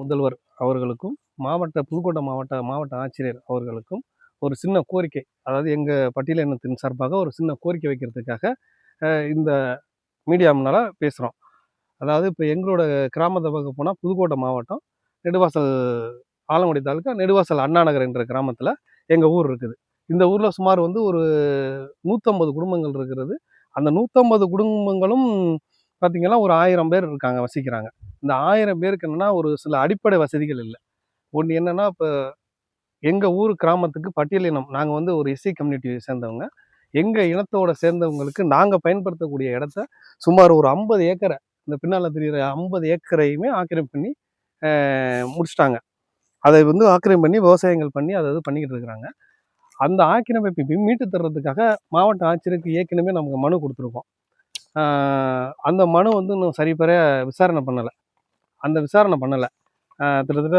முதல்வர் அவர்களுக்கும் புதுக்கோட்டை மாவட்ட ஆட்சியர் அவர்களுக்கும் ஒரு சின்ன கோரிக்கை, அதாவது எங்கள் பட்டியலினத்தின் சார்பாக ஒரு சின்ன கோரிக்கை வைக்கிறதுக்காக இந்த மீடியா முன்னால் பேசுகிறோம். அதாவது இப்போ எங்களோட கிராமத்தை பார்க்க போனால் புதுக்கோட்டை மாவட்டம் நெடுவாசல் ஆலங்குடி தாலுக்கா நெடுவாசல் அண்ணாநகர் என்ற கிராமத்தில் எங்கள் ஊர் இருக்குது. இந்த ஊரில் சுமார் ஒரு 150 குடும்பங்கள் இருக்கிறது. அந்த 150 குடும்பங்களும் பார்த்திங்கன்னா ஒரு 1000 பேர் இருக்காங்க, வசிக்கிறாங்க. இந்த 1000 பேருக்கு என்னென்னா ஒரு சில அடிப்படை வசதிகள் இல்லை. ஒன்று என்னென்னா, இப்போ எங்கள் ஊர் கிராமத்துக்கு பட்டியலினம் நாங்கள் ஒரு எஸ்சி கம்யூனிட்டியை சேர்ந்தவங்க. எங்கள் இனத்தோட சேர்ந்தவங்களுக்கு நாங்கள் பயன்படுத்தக்கூடிய இடத்த சுமார் ஒரு 50 ஏக்கரை, இந்த பின்னால் தெரிகிற 50 ஏக்கரையுமே ஆக்கிரமிப்பு பண்ணி முடிச்சிட்டாங்க. அதை ஆக்கிரமிப்பு பண்ணி விவசாயங்கள் பண்ணி அதை பண்ணிக்கிட்டு இருக்கிறாங்க. அந்த ஆக்கிரமிப்பை மீட்டு தர்றதுக்காக மாவட்ட ஆட்சியருக்கு ஏற்கனவே நமக்கு மனு கொடுத்துருக்கோம். அந்த மனு இன்னும் சரிபெற விசாரணை பண்ணலை. கிட்டத்தட்ட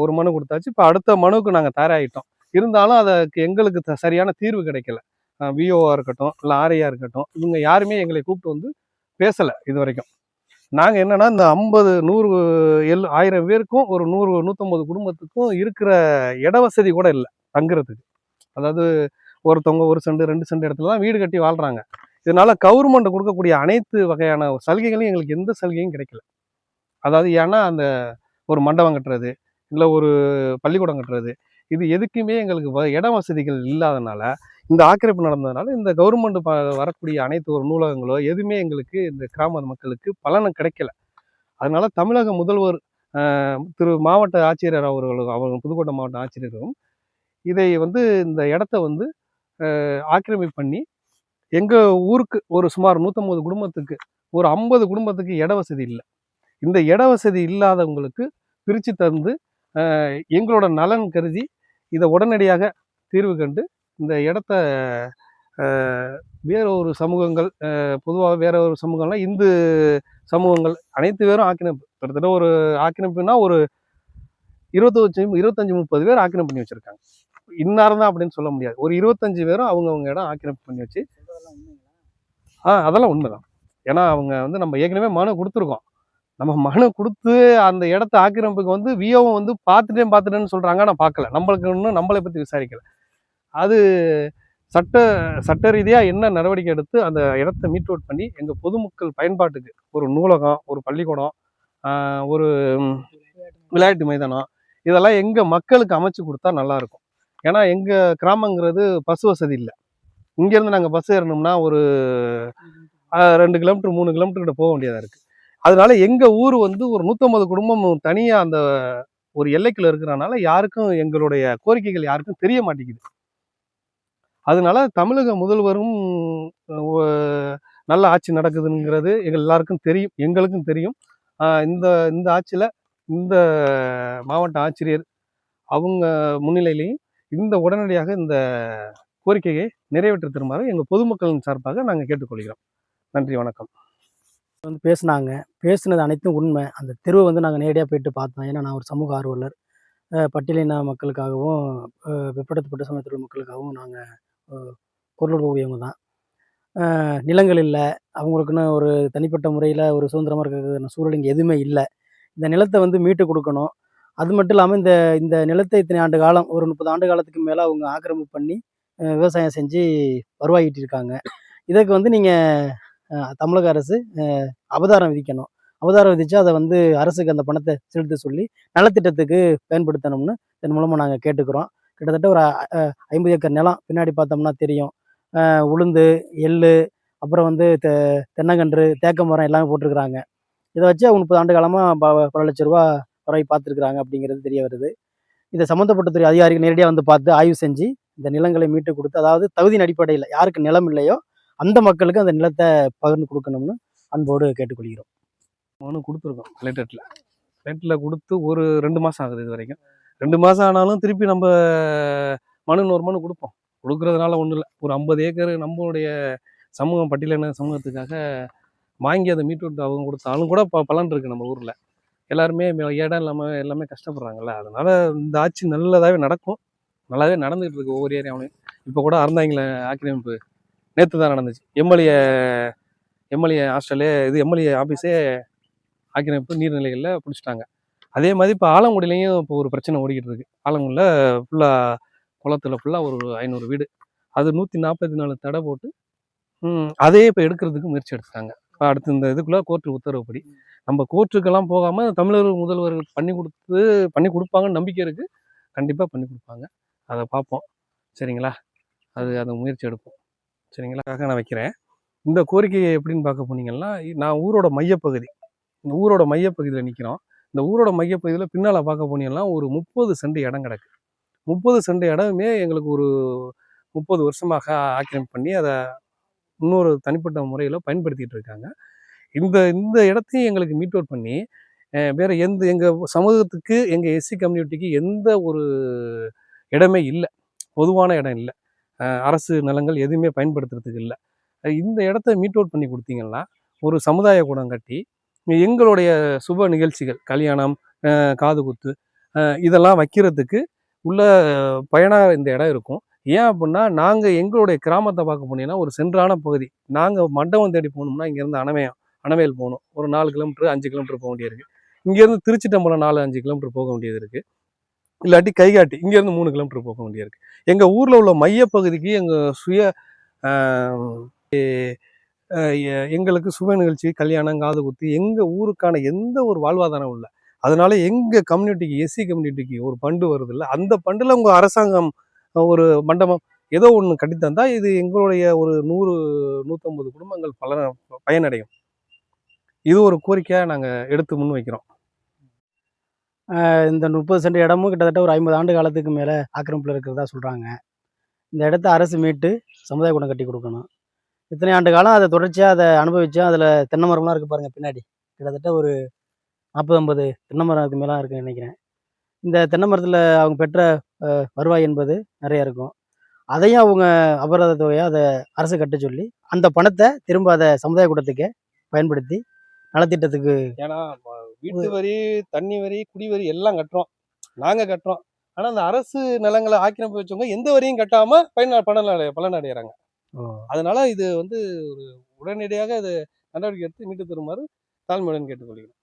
ஒரு மனு கொடுத்தாச்சு. இப்போ அடுத்த மனுவுக்கு நாங்கள் தயாராகிட்டோம். இருந்தாலும் அதுக்கு எங்களுக்கு சரியான தீர்வு கிடைக்கல. விஓவாக இருக்கட்டும், இல்லை ஆர்ஐயா இருக்கட்டும், இவங்க யாருமே எங்களை கூப்பிட்டு பேசலை இது வரைக்கும். நாங்கள் என்னென்னா, இந்த 50, 100, 1000 பேருக்கும் ஒரு 100, 150 குடும்பத்துக்கும் இருக்கிற இட வசதி கூட இல்லை தங்குறதுக்கு. அதாவது ஒருத்தவங்க 1 சென்ட் 2 சென்ட் இடத்துல தான் வீடு கட்டி வாழ்கிறாங்க. இதனால கவர்மெண்ட் கொடுக்கக்கூடிய அனைத்து வகையான சலுகைகளையும் எங்களுக்கு எந்த சலுகையும் கிடைக்கல. அதாவது ஏன்னா, அந்த ஒரு மண்டபம் கட்டுறது, இல்லை ஒரு பள்ளிக்கூடம் கட்டுறது, இது எதுக்குமே எங்களுக்கு இட வசதிகள் இல்லாதனால, இந்த ஆக்கிரமிப்பு நடந்ததுனால இந்த கவர்மெண்ட் வரக்கூடிய அனைத்து ஒரு நூலகங்களோ எதுவுமே எங்களுக்கு இந்த கிராம மக்களுக்கு பலனும் கிடைக்கல. அதனால தமிழக முதல்வர் திரு மாவட்ட ஆட்சியர் அவர்கள் புதுக்கோட்டை மாவட்ட ஆட்சியரும் இதை இந்த இடத்த ஆக்கிரமிப்பு பண்ணி எங்கள் ஊருக்கு ஒரு சுமார் 150 குடும்பத்துக்கு ஒரு 50 குடும்பத்துக்கு இட வசதி இல்லை. இந்த இட வசதி இல்லாதவங்களுக்கு பிரித்து தந்து எங்களோட நலன் கருதி இதை உடனடியாக தீர்வு கண்டு இந்த இடத்த வேற ஒரு சமூகங்கள், பொதுவாக வேற ஒரு சமூகம்னா இந்து சமூகங்கள் அனைத்து பேரும் ஆக்கிரமிப்பு, கிட்டத்தட்ட ஒரு ஆக்கிரமிப்புனா ஒரு 25-30 பேர் ஆக்கிரமிப்பு பண்ணி வச்சுருக்காங்க. இன்னாரம் தான் அப்படின்னு சொல்ல முடியாது. ஒரு 25 பேரும் அவங்கவுங்க இடம் ஆக்கிரமிப்பு பண்ணி வச்சு. அதெல்லாம் உண்மைதான். ஏன்னா அவங்க நம்ம ஏற்கனவே மனு கொடுத்துருக்கோம். நம்ம மனு கொடுத்து அந்த இடத்த ஆக்கிரமிப்புக்கு விஓவும் பார்த்துட்டேன்னு சொல்கிறாங்க. நான் பார்க்கல, நம்மளுக்கு இன்னும் நம்மளை பற்றி விசாரிக்கலை. அது சட்ட ரீதியாக என்ன நடவடிக்கை எடுத்து அந்த இடத்த மீட் அவுட் பண்ணி எங்கள் பொதுமக்கள் பயன்பாட்டுக்கு ஒரு நூலகம், ஒரு பள்ளிக்கூடம், ஒரு விளையாட்டு மைதானம், இதெல்லாம் எங்கள் மக்களுக்கு அமைச்சு கொடுத்தா நல்லாயிருக்கும். ஏன்னா எங்கள் கிராமங்கிறது பஸ் வசதி இல்லை. இங்கேருந்து நாங்கள் பஸ் ஏறணும்னா ஒரு 2 கிலோமீட்டர் 3 கிலோமீட்டர் கிட்ட போக வேண்டியதாக இருக்குது. அதனால எங்கள் ஊர் ஒரு 150 குடும்பம் தனியாக அந்த ஒரு எல்லைக்குள்ள இருக்கிறனால யாருக்கும் எங்களுடைய கோரிக்கைகள் யாருக்கும் தெரிய மாட்டேங்குது. அதனால தமிழக முதல்வரும் நல்ல ஆட்சி நடக்குதுங்கிறது எல்லாருக்கும் தெரியும், எங்களுக்கும் தெரியும். இந்த ஆட்சியில் இந்த மாவட்ட ஆட்சியர் அவங்க முன்னிலையிலையும் உடனடியாக இந்த கோரிக்கையை நிறைவேற்றி தருமாறு எங்கள் பொதுமக்களின் சார்பாக நாங்கள் கேட்டுக்கொள்கிறோம். நன்றி, வணக்கம். பேசுனது அனைத்தும் உண்மை. அந்த தெருவை நாங்கள் நேரடியாக போயிட்டு பார்த்தோம். ஏன்னா நான் ஒரு சமூக ஆர்வலர். பட்டியலின மக்களுக்காகவும் பிற்படுத்தப்பட்ட சமூகத்தில் மக்களுக்காகவும் நாங்கள் குரல் கொடுக்கக்கூடியவங்க தான். நிலங்கள் இல்லை, அவங்களுக்குன்னு ஒரு தனிப்பட்ட முறையில் ஒரு சுதந்திரமாக இருக்கிற சூழல் இங்கே எதுவுமே இல்லை. இந்த நிலத்தை மீட்டு கொடுக்கணும். அது மட்டும் இல்லாமல் இந்த நிலத்தை இத்தனை ஆண்டு காலம், ஒரு 30 ஆண்டு காலத்துக்கு மேலே அவங்க ஆக்கிரமிப்பு பண்ணி விவசாயம் செஞ்சு வருவாய் ஈட்டியிருக்காங்க. இதற்கு நீங்கள் தமிழக அரசு அபதாரம் விதிக்கணும். அபதாரம் விதித்து அதை அரசுக்கு அந்த பணத்தை செலுத்த சொல்லி நலத்திட்டத்துக்கு பயன்படுத்தணும்னு இதன் மூலமாக நாங்கள் கேட்டுக்கிறோம். கிட்டத்தட்ட ஒரு 50 ஏக்கர் நிலம் பின்னாடி பார்த்தோம்னா தெரியும். உளுந்து, எள்ளு, அப்புறம் தென்னங்கன்று, தேக்க மரம் எல்லாமே போட்டிருக்கிறாங்க. இதை வச்சு அவங்க 30 ஆண்டு காலமாக பல லட்ச ரூபா வரை பார்த்துருக்குறாங்க அப்படிங்கிறது தெரிய வருது. இதை சம்மந்தப்பட்ட துறை அதிகாரிகள் நேரடியாக பார்த்து ஆய்வு செஞ்சு இந்த நிலங்களை மீட்டு கொடுத்து, அதாவது தகுதியின் அடிப்படையில் யாருக்கு நிலம் இல்லையோ அந்த மக்களுக்கு அந்த நிலத்தை பகிர்ந்து கொடுக்கணும்னு அன்போடு கேட்டுக்கொள்கிறோம். மனு கொடுத்துருக்கோம் கலெக்டரில் கொடுத்து ஒரு 2 மாதம் ஆகுது. இது வரைக்கும் 2 மாதம் ஆனாலும் திருப்பி நம்ம இன்னொரு மனு கொடுக்குறதுனால ஒன்றும் இல்லை. ஒரு 50 ஏக்கர் நம்மளுடைய சமூகம், பட்டியலின சமூகத்துக்காக வாங்கி அதை மீட்டு விட்டு அவங்க கொடுத்தாலும் கூட பலன் இருக்குது. நம்ம ஊரில் எல்லாருமே இடம் இல்லாமல் எல்லாமே கஷ்டப்படுறாங்கல்ல. அதனால் இந்த ஆட்சி நல்லதாகவே நடக்கும். நல்லாவே நடந்துகிட்டு இருக்கு ஒவ்வொரு ஏரியாவிலையும். இப்போ கூட அறந்தாங்கில ஆக்கிரமிப்பு நேற்று தான் நடந்துச்சு. எம்எல்ஏ ஹாஸ்டலே எம்எல்ஏ ஆஃபீஸே ஆக்கிரமிப்பு நீர்நிலைகளில் பிடிச்சிட்டாங்க. அதே மாதிரி இப்போ ஆலங்குடியிலையும் இப்போ ஒரு பிரச்சனை ஓடிக்கிட்டு இருக்கு. ஆலங்குடியில் ஃபுல்லாக குளத்துல ஃபுல்லாக ஒரு 500 வீடு. அது 144 தடை போட்டு அதையே இப்போ எடுக்கிறதுக்கு முயற்சி எடுத்துட்டாங்க. இப்போ அடுத்து இந்த இதுக்குள்ள கோர்ட்டு உத்தரவுப்படி நம்ம கோர்ட்டுக்கெல்லாம் போகாமல் தமிழக முதல்வர்கள் பண்ணி கொடுப்பாங்கன்னு நம்பிக்கை இருக்குது. கண்டிப்பாக பண்ணி கொடுப்பாங்க. அதை பார்ப்போம். சரிங்களா? அந்த முயற்சி எடுப்போம். சரிங்களா? நான் வைக்கிறேன். இந்த கோரிக்கையை எப்படின்னு பார்க்க போனீங்கன்னா, நான் ஊரோட மையப்பகுதி. இந்த ஊரோட மையப்பகுதியில் நிற்கிறோம். இந்த ஊரோட மையப்பகுதியில் பின்னால் பார்க்க போனீங்கன்னா ஒரு 30 சென்ட் இடம் கிடக்கு. 30 சென்ட் இடமே எங்களுக்கு ஒரு 30 வருஷமாக ஆக்கிரமிப்பு பண்ணி அதை இன்னொரு தனிப்பட்ட முறையில் பயன்படுத்திட்டு இருக்காங்க. இந்த இந்த இடத்தையும் எங்களுக்கு மீட் அவுட் பண்ணி வேற எங்கள் சமூகத்துக்கு எங்கள் எஸ்சி கம்யூனிட்டிக்கு எந்த ஒரு இடமே இல்லை, பொதுவான இடம் இல்லை, அரசு நிலங்கள் எதுவுமே பயன்படுத்துறதுக்கு இல்லை. இந்த இடத்த மீட் அவுட் பண்ணி கொடுத்தீங்கன்னா ஒரு சமுதாய கூடம் கட்டி எங்களுடைய சுப நிகழ்ச்சிகள், கல்யாணம், காது குத்து இதெல்லாம் வைக்கிறதுக்கு உள்ள பயனாக இந்த இடம் இருக்கும். ஏன் அப்படின்னா, நாங்கள் எங்களுடைய கிராமத்தை பார்க்க போனீங்கன்னா ஒரு சென்றான பகுதி. நாங்கள் மண்டபம் தேடி போகணும்னா இங்கேருந்து அணவேல் போகணும். ஒரு 4 கிலோமீட்டர் 5 கிலோமீட்டர் போக வேண்டியது இருக்குது. இங்கேருந்து திருச்சிட்டம்பலம் 4-5 கிலோமீட்டர் போக வேண்டியது இருக்குது. இல்லாட்டி கைகாட்டி இங்கேருந்து 3 கிலோமீட்டர் போக வேண்டியது இருக்குது. எங்கள் ஊரில் உள்ள மையப்பகுதிக்கு எங்களுக்கு சுப நிகழ்ச்சி, கல்யாணம், காது குத்து எங்கள் ஊருக்கான எந்த ஒரு வாழ்வாதாரம் இல்லை. அதனால எங்கள் கம்யூனிட்டிக்கு, எஸ்சி கம்யூனிட்டிக்கு ஒரு ஃபண்டு வருது இல்லை, அந்த ஃபண்டில் உங்கள் அரசாங்கம் ஒரு மண்டபம் ஏதோ ஒன்று கட்டித்தந்தா இது எங்களுடைய ஒரு 100-150 குடும்பங்கள் பயனடையும். இது ஒரு கோரிக்கையாக நாங்கள் எடுத்து முன் வைக்கிறோம். இந்த 30 சென்ட் இடமும் கிட்டத்தட்ட ஒரு 50 ஆண்டு காலத்துக்கு மேலே ஆக்கிரமிப்பில் இருக்கிறதா சொல்கிறாங்க. இந்த இடத்த அரசு மீட்டு சமுதாய கூடம் கட்டி கொடுக்கணும். இத்தனை ஆண்டு காலம் அதை தொடர்ச்சியாக அதை அனுபவித்தோம். அதில் தென்னை மரம்லாம் இருக்குது பாருங்கள் பின்னாடி. கிட்டத்தட்ட ஒரு 40-50 தென்னை மரம் அதுக்கு மேலே இருக்குன்னு நினைக்கிறேன். இந்த தென்னை மரத்தில் அவங்க பெற்ற வருவாய் என்பது நிறைய இருக்கும். அதையும் அவங்க அபராத தொகையாக அதை அரசு கட்ட சொல்லி அந்த பணத்தை திரும்ப அதை சமுதாய கூடத்துக்கே பயன்படுத்தி நலத்திட்டத்துக்கு. ஏன்னா வீட்டு வரி, தண்ணி வரி, குடிவரி எல்லாம் கட்டுறோம், நாங்கள் கட்டுறோம். ஆனால் அந்த அரசு நிலங்களை ஆக்கிரமிப்பு வச்சவங்க எந்த வரியும் கட்டாமல் பலனடைகிறாங்க. அதனால இது ஒரு உடனடியாக அது நடவடிக்கை எடுத்து மீட்டு தருமாறு தாழ்மையுடன் கேட்டுக்கொள்கிறேன்.